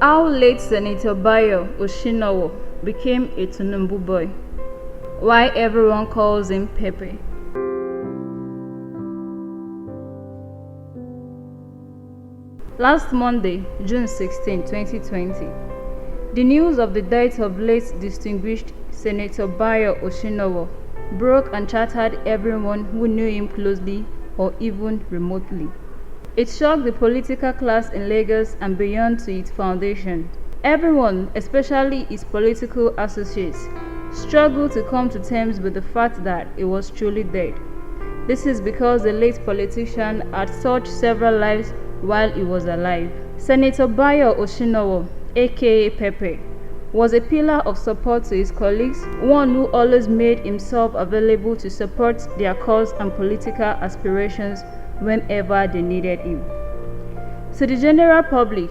How late Senator Bayo Oshinowo became a Tinubu boy. Why everyone calls him Pepe. Last Monday, June 16, 2020, the news of the death of late distinguished Senator Bayo Oshinowo broke and shattered everyone who knew him closely or even remotely. It shocked the political class in Lagos and beyond to its foundation. Everyone, especially his political associates, struggled to come to terms with the fact that he was truly dead. This is because the late politician had touched several lives while he was alive. Senator Bayo Oshinowo, aka Pepe, was a pillar of support to his colleagues, one who always made himself available to support their cause and political aspirations whenever they needed him. To the general public,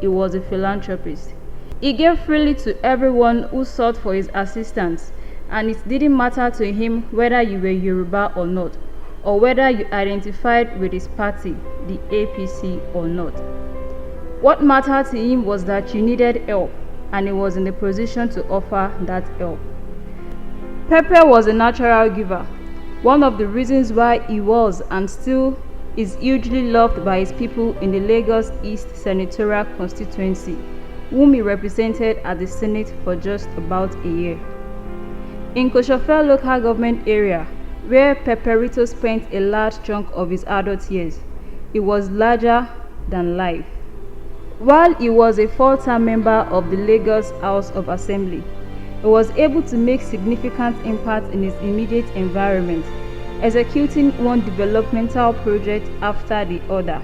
he was a philanthropist. He gave freely to everyone who sought for his assistance, and it didn't matter to him whether you were Yoruba or not, or whether you identified with his party, the APC, or not. What mattered to him was that you needed help, and he was in the position to offer that help. Pepe was a natural giver. One of the reasons why he was and still is hugely loved by his people in the Lagos East Senatorial constituency, whom he represented at the Senate for just about a year. In Koshofe local government area, where Peperito spent a large chunk of his adult years, he was larger than life. While he was a full-time member of the Lagos House of Assembly, he was able to make significant impact in his immediate environment, executing one developmental project after the other.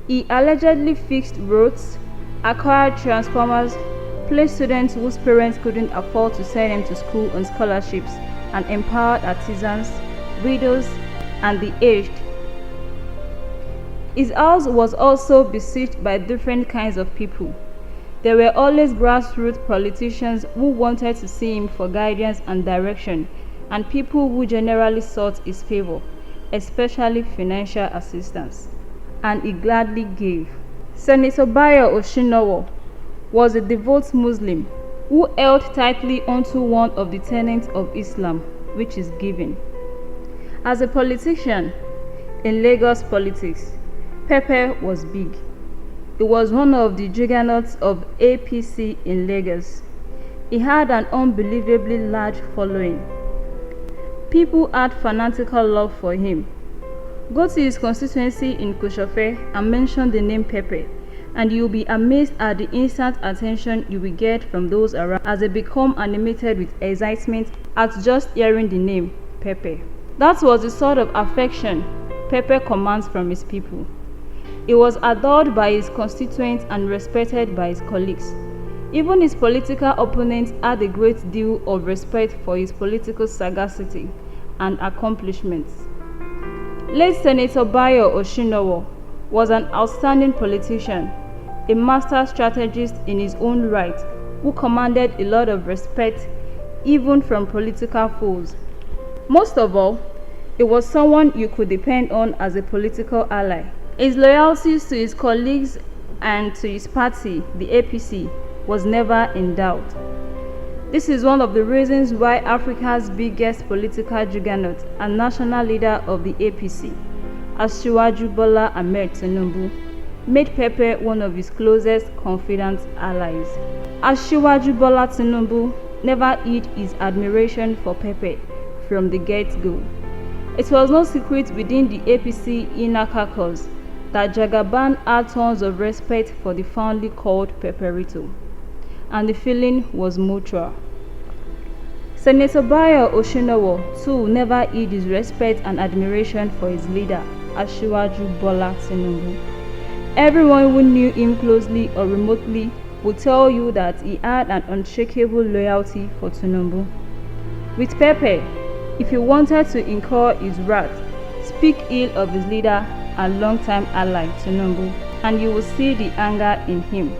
He allegedly fixed roads, acquired transformers, placed students whose parents couldn't afford to send them to school on scholarships, and empowered artisans, widows, and the aged. His house was also besieged by different kinds of people. There were always grassroots politicians who wanted to see him for guidance and direction, and people who generally sought his favor, especially financial assistance, and he gladly gave. Senator Bayo Oshinowo was a devout Muslim who held tightly onto one of the tenets of Islam, which is giving. As a politician in Lagos politics, Pepe was big. He was one of the juggernauts of APC in Lagos. He had an unbelievably large following. People had fanatical love for him. Go to his constituency in Koshofe and mention the name Pepe, and you'll be amazed at the instant attention you will get from those around as they become animated with excitement at just hearing the name Pepe. That was the sort of affection Pepe commands from his people. He was adored by his constituents and respected by his colleagues. Even his political opponents had a great deal of respect for his political sagacity and accomplishments. Late Senator Bayo Oshinowo was an outstanding politician, a master strategist in his own right, who commanded a lot of respect even from political foes. Most of all, he was someone you could depend on as a political ally. His loyalties to his colleagues and to his party, the APC, was never in doubt. This is one of the reasons why Africa's biggest political juggernaut and national leader of the APC, Asiwaju Bola Ahmed Tinubu, made Pepe one of his closest confidant allies. Asiwaju Bola Tinubu never hid his admiration for Pepe from the get-go. It was no secret within the APC inner caucus that Jagaban had tons of respect for the fondly called Peperito, and the feeling was mutual. Senator Bayo Oshinowo too never hid his respect and admiration for his leader, Asiwaju Bola Tinubu. Everyone who knew him closely or remotely would tell you that he had an unshakable loyalty for Tinubu. With Pepe, if he wanted to incur his wrath, speak ill of his leader and longtime ally Tinubu, and you will see the anger in him.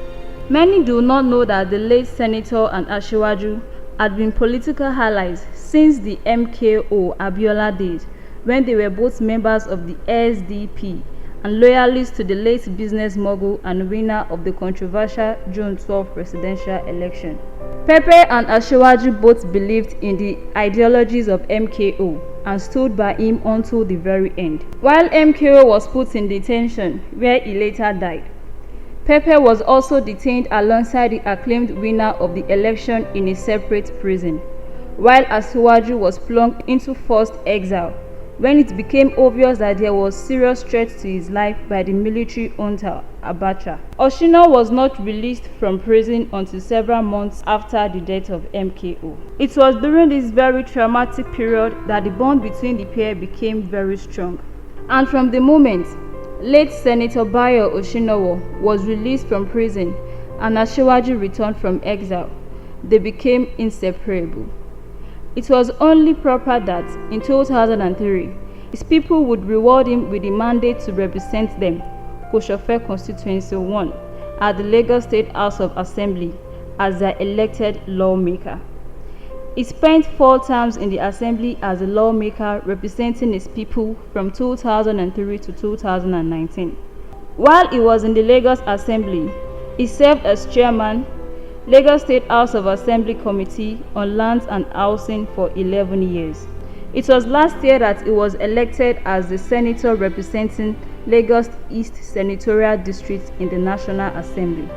Many do not know that the late senator and Asiwaju had been political allies since the MKO Abiola days, when they were both members of the SDP and loyalist to the late business mogul and winner of the controversial June 12 presidential election. Pepe and Asiwaju both believed in the ideologies of MKO and stood by him until the very end. While MKO was put in detention, where he later died, Pepe was also detained alongside the acclaimed winner of the election in a separate prison, while Asiwaju was plunged into forced exile when it became obvious that there was serious threat to his life by the military junta Abacha. Oshino was not released from prison until several months after the death of MKO. It was during this very traumatic period that the bond between the pair became very strong. And from the moment late Senator Bayo Oshinowo was released from prison and Asiwaju returned from exile, they became inseparable. It was only proper that, in 2003, his people would reward him with the mandate to represent them, Koshofe Constituency 1, at the Lagos State House of Assembly as their elected lawmaker. He spent 4 terms in the Assembly as a lawmaker representing his people from 2003 to 2019. While he was in the Lagos Assembly, he served as chairman, Lagos State House of Assembly Committee on Lands and Housing for 11 years. It was last year that he was elected as the senator representing Lagos East Senatorial District in the National Assembly.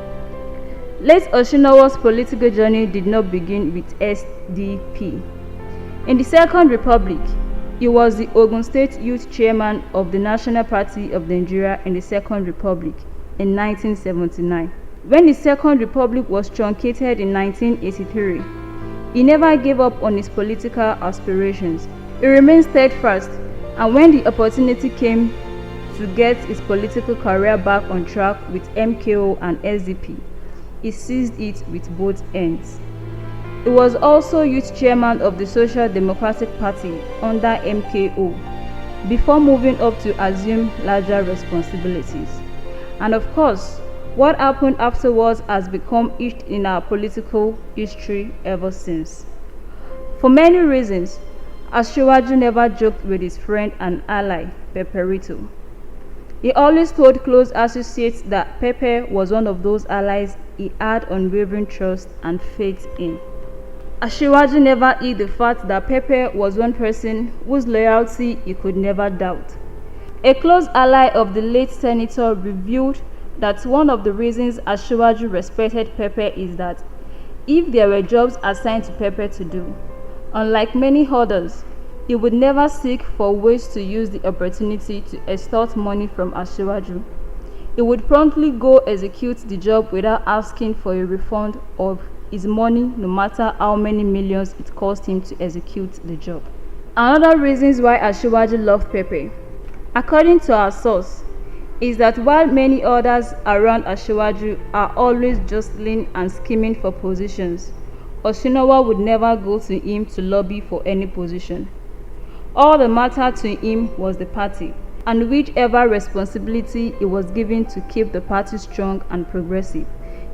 Late Oshinowo's political journey did not begin with SDP. In the Second Republic, he was the Ogun State Youth Chairman of the National Party of Nigeria in the Second Republic in 1979. When the Second Republic was truncated in 1983, he never gave up on his political aspirations. He remained steadfast, and when the opportunity came to get his political career back on track with MKO and SDP, he seized it with both ends. He was also youth chairman of the Social Democratic Party under MKO, before moving up to assume larger responsibilities. And of course, what happened afterwards has become etched in our political history ever since. For many reasons, Asiwaju never joked with his friend and ally, Peperito. He always told close associates that Pepe was one of those allies he had unwavering trust and faith in. Asiwaju never hid the fact that Pepe was one person whose loyalty he could never doubt. A close ally of the late senator revealed that one of the reasons Asiwaju respected Pepe is that if there were jobs assigned to Pepe to do, unlike many others, he would never seek for ways to use the opportunity to extort money from Asiwaju. He would promptly go execute the job without asking for a refund of his money, no matter how many millions it cost him to execute the job. Another reason why Asiwaju loved Pepe, according to our source, is that while many others around Asiwaju are always jostling and scheming for positions, Oshinowo would never go to him to lobby for any position. All that mattered to him was the party, and whichever responsibility he was given to keep the party strong and progressive,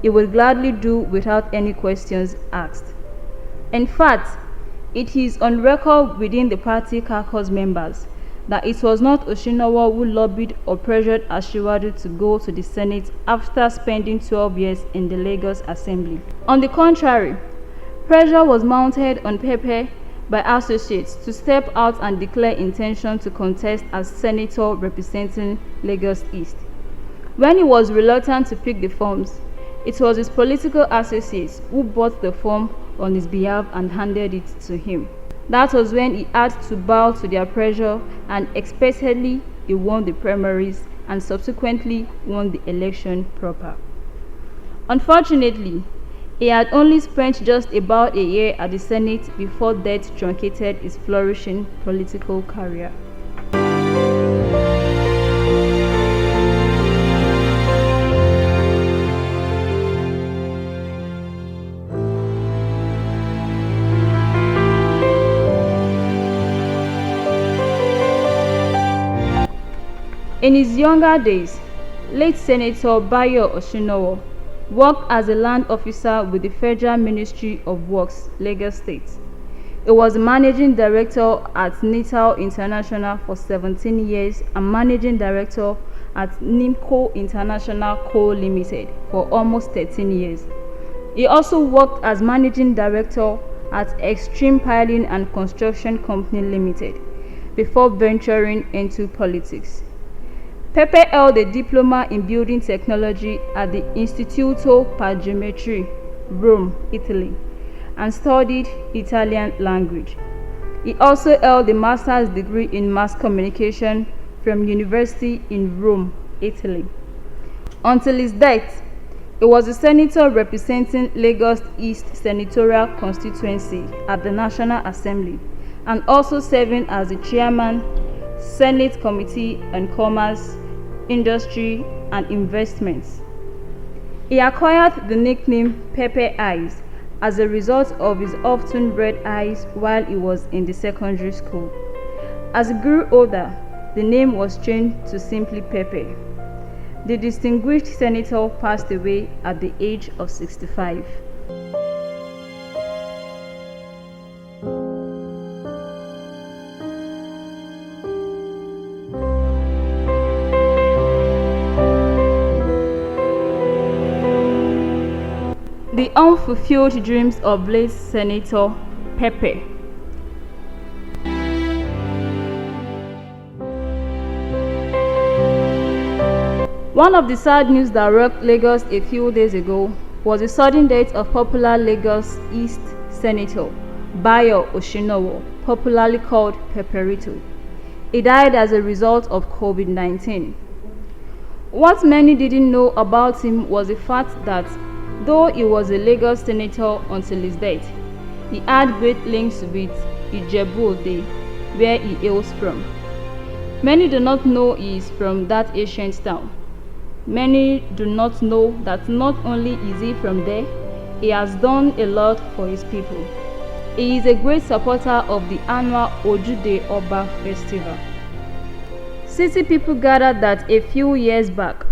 he would gladly do without any questions asked. In fact, it is on record within the party caucus members that it was not Oshinowo who lobbied or pressured Asiwaju to go to the Senate after spending 12 years in the Lagos Assembly. On the contrary, pressure was mounted on Pepe by associates to step out and declare intention to contest as senator representing Lagos East. When he was reluctant to pick the forms, it was his political associates who bought the form on his behalf and handed it to him. That was when he had to bow to their pressure, and expectedly he won the primaries and subsequently won the election proper. Unfortunately, he had only spent just about a year at the Senate before death truncated his flourishing political career. In his younger days, late Senator Bayo Oshinowo worked as a land officer with the Federal Ministry of Works, Lagos State. He was managing director at Nital International for 17 years and managing director at Nimco International Co. Limited for almost 13 years. He also worked as managing director at Extreme Piling and Construction Company Limited before venturing into politics. Pepe held a diploma in building technology at the Istituto Pageometri, Rome, Italy, and studied Italian language. He also held a master's degree in mass communication from University in Rome, Italy. Until his death, he was a senator representing Lagos East Senatorial Constituency at the National Assembly and also serving as the chairman, Senate Committee on Commerce, Industry and Investments. He acquired the nickname Pepe Eyes as a result of his often red eyes while he was in the secondary school. As he grew older, the name was changed to simply Pepe. The distinguished senator passed away at the age of 65. The unfulfilled dreams of late Senator Pepe. One of the sad news that rocked Lagos a few days ago was the sudden death of popular Lagos East Senator Bayo Oshinowo, popularly called Peperito. He died as a result of COVID-19. What many didn't know about him was the fact that though he was a Lagos senator until his death, he had great links with Ijebu-Ode, where he hails from. Many do not know he is from that ancient town. Many do not know that not only is he from there, he has done a lot for his people. He is a great supporter of the annual Ojude Oba festival. City people gathered that a few years back,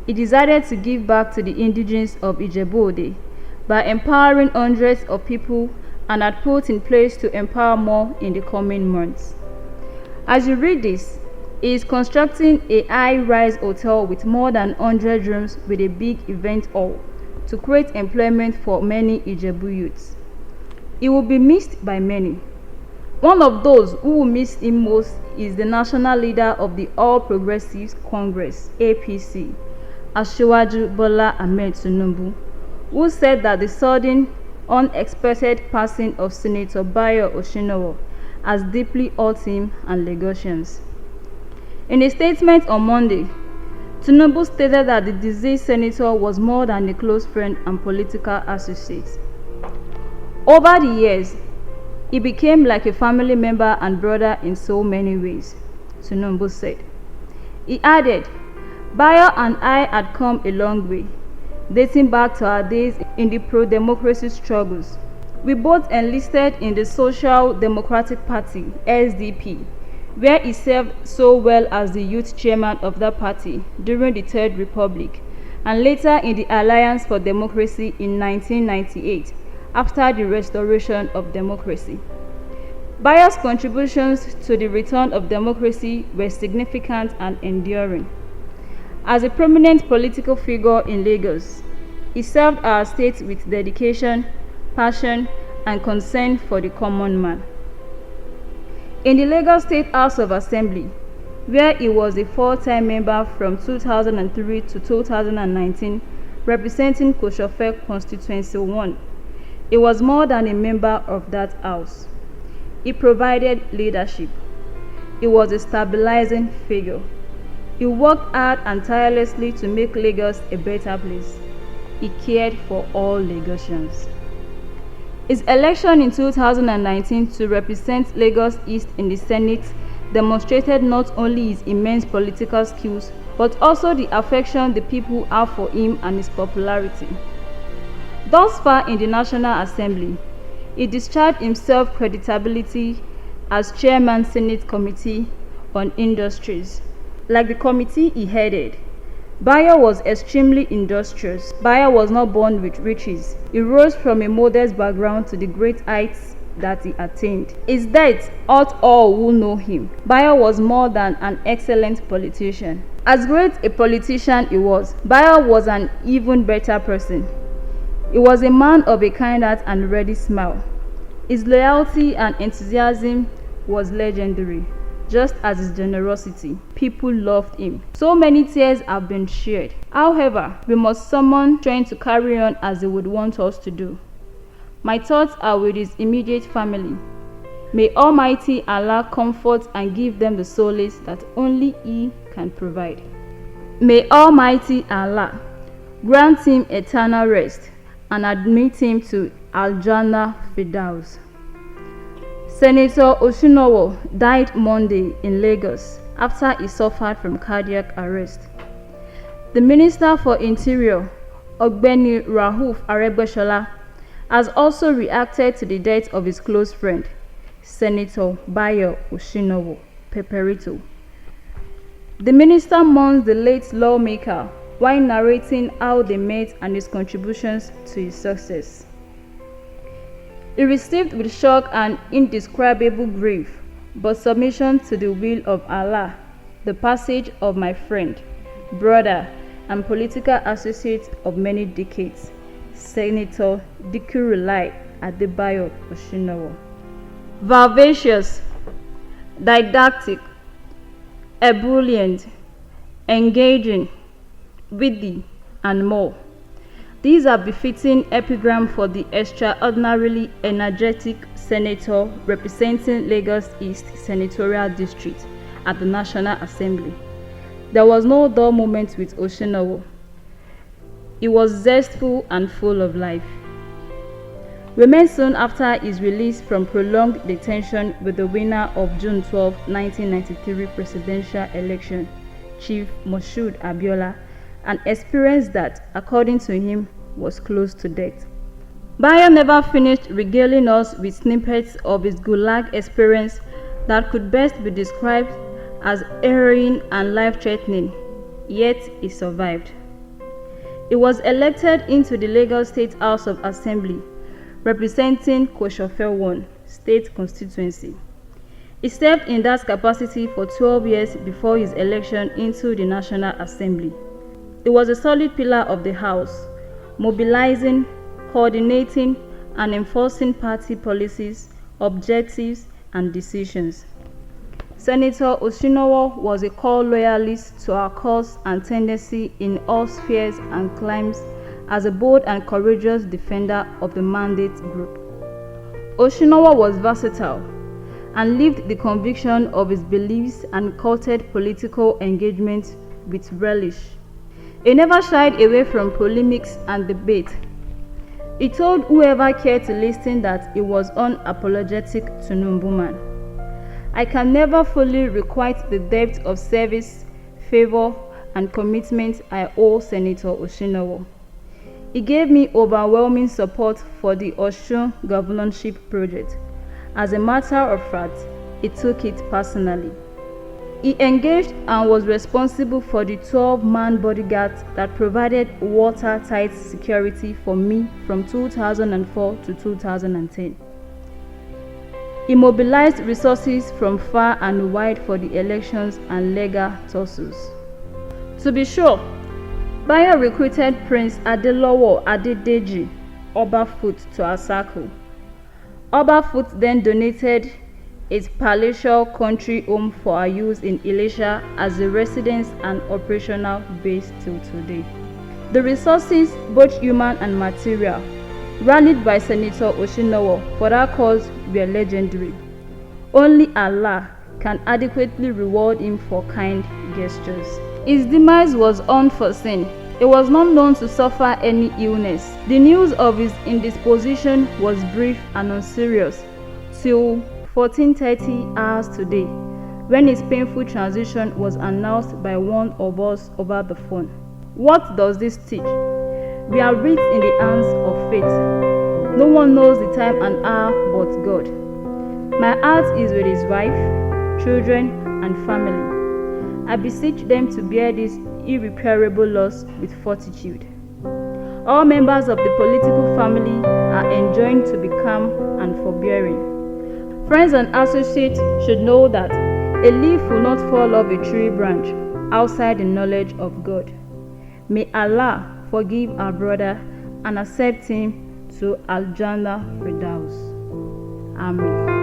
he decided to give back to the indigenes of Ijebu-Ode by empowering hundreds of people and had put in place to empower more in the coming months. As you read this, he is constructing a high-rise hotel with more than 100 rooms with a big event hall to create employment for many Ijebu youths. He will be missed by many. One of those who will miss him most is the national leader of the All Progressives Congress, APC, Asiwaju Bola Ahmed Tinubu, who said that the sudden, unexpected passing of Senator Bayo Oshinowo has deeply hurt him and Lagosians. In a statement on Monday, Tinubu stated that the deceased senator was more than a close friend and political associate. Over the years, he became like a family member and brother in so many ways, Tinubu said. He added, Bayo and I had come a long way, dating back to our days in the pro-democracy struggles. We both enlisted in the Social Democratic Party, SDP, where he served so well as the youth chairman of that party during the Third Republic, and later in the Alliance for Democracy in 1998, after the restoration of democracy. Bayo's contributions to the return of democracy were significant and enduring. As a prominent political figure in Lagos, he served our state with dedication, passion, and concern for the common man. In the Lagos State House of Assembly, where he was a four-time member from 2003 to 2019, representing Koshofe Constituency 1, he was more than a member of that house. He provided leadership. He was a stabilizing figure. He worked hard and tirelessly to make Lagos a better place. He cared for all Lagosians. His election in 2019 to represent Lagos East in the Senate demonstrated not only his immense political skills, but also the affection the people have for him and his popularity. Thus far in the National Assembly, he discharged himself credibility as chairman Senate Committee on Industries. Like the committee he headed, Bayo was extremely industrious. Bayo was not born with riches. He rose from a modest background to the great heights that he attained. His death hurt all who know him. Bayo was more than an excellent politician. As great a politician he was, Bayo was an even better person. He was a man of a kind heart and ready smile. His loyalty and enthusiasm was legendary, just as his generosity. People loved him. So many tears have been shed. However, we must summon strength to carry on as he would want us to do. My thoughts are with his immediate family. May Almighty Allah comfort and give them the solace that only He can provide. May Almighty Allah grant him eternal rest and admit him to Al-Jannah Firdaus. Senator Oshinowo died Monday in Lagos after he suffered from cardiac arrest. The Minister for Interior, Ogbeni Rauf Aregbesola, has also reacted to the death of his close friend, Senator Bayo Oshinowo Peperito. The minister mourns the late lawmaker while narrating how they met and his contributions to his success. He received with shock and indescribable grief, but submission to the will of Allah, the passage of my friend, brother, and political associate of many decades, Senator Dikurulai Adebayo Oshinowo. Vivacious, didactic, ebullient, engaging, witty, and more. These are befitting epigram for the extraordinarily energetic senator representing Lagos East Senatorial District at the National Assembly. There was no dull moment with Oshinowo. He was zestful and full of life. We met soon after his release from prolonged detention with the winner of June 12, 1993 presidential election, Chief Moshood Abiola, an experience that, according to him, was close to death. Bayo never finished regaling us with snippets of his Gulag experience that could best be described as harrowing and life-threatening, yet he survived. He was elected into the Lagos State House of Assembly, representing Koshofel 1 State Constituency. He served in that capacity for 12 years before his election into the National Assembly. He was a solid pillar of the House, mobilizing, coordinating, and enforcing party policies, objectives, and decisions. Senator Oshinowo was a core loyalist to our cause and tendency in all spheres and climes as a bold and courageous defender of the mandate group. Oshinowo was versatile and lived the conviction of his beliefs and courted political engagement with relish. He never shied away from polemics and debate. He told whoever cared to listen that he was unapologetic Tinubu man. I can never fully requite the depth of service, favor, and commitment I owe Senator Oshinowo. He gave me overwhelming support for the Osun governorship project. As a matter of fact, he took it personally. He engaged and was responsible for the 12-man bodyguard that provided watertight security for me from 2004 to 2010. He mobilized resources from far and wide for the elections and legal tussles. To be sure, Bayo recruited Prince Adelowo Adedeji Obafoot to our circle. Obafoot then donated its palatial country home for our use in Ilesha as a residence and operational base till today. The resources, both human and material, rallied by Senator Oshinowo for that cause were legendary. Only Allah can adequately reward him for kind gestures. His demise was unforeseen. He was not known to suffer any illness. The news of his indisposition was brief and unserious till 14:30 hours today, when his painful transition was announced by one of us over the phone. What does this teach? We are writ in the hands of fate. No one knows the time and hour but God. My heart is with his wife, children, and family. I beseech them to bear this irreparable loss with fortitude. All members of the political family are enjoined to be calm and forbearing. Friends and associates should know that a leaf will not fall off a tree branch outside the knowledge of God. May Allah forgive our brother and accept him to Al-Jannah Firdaus. Amen.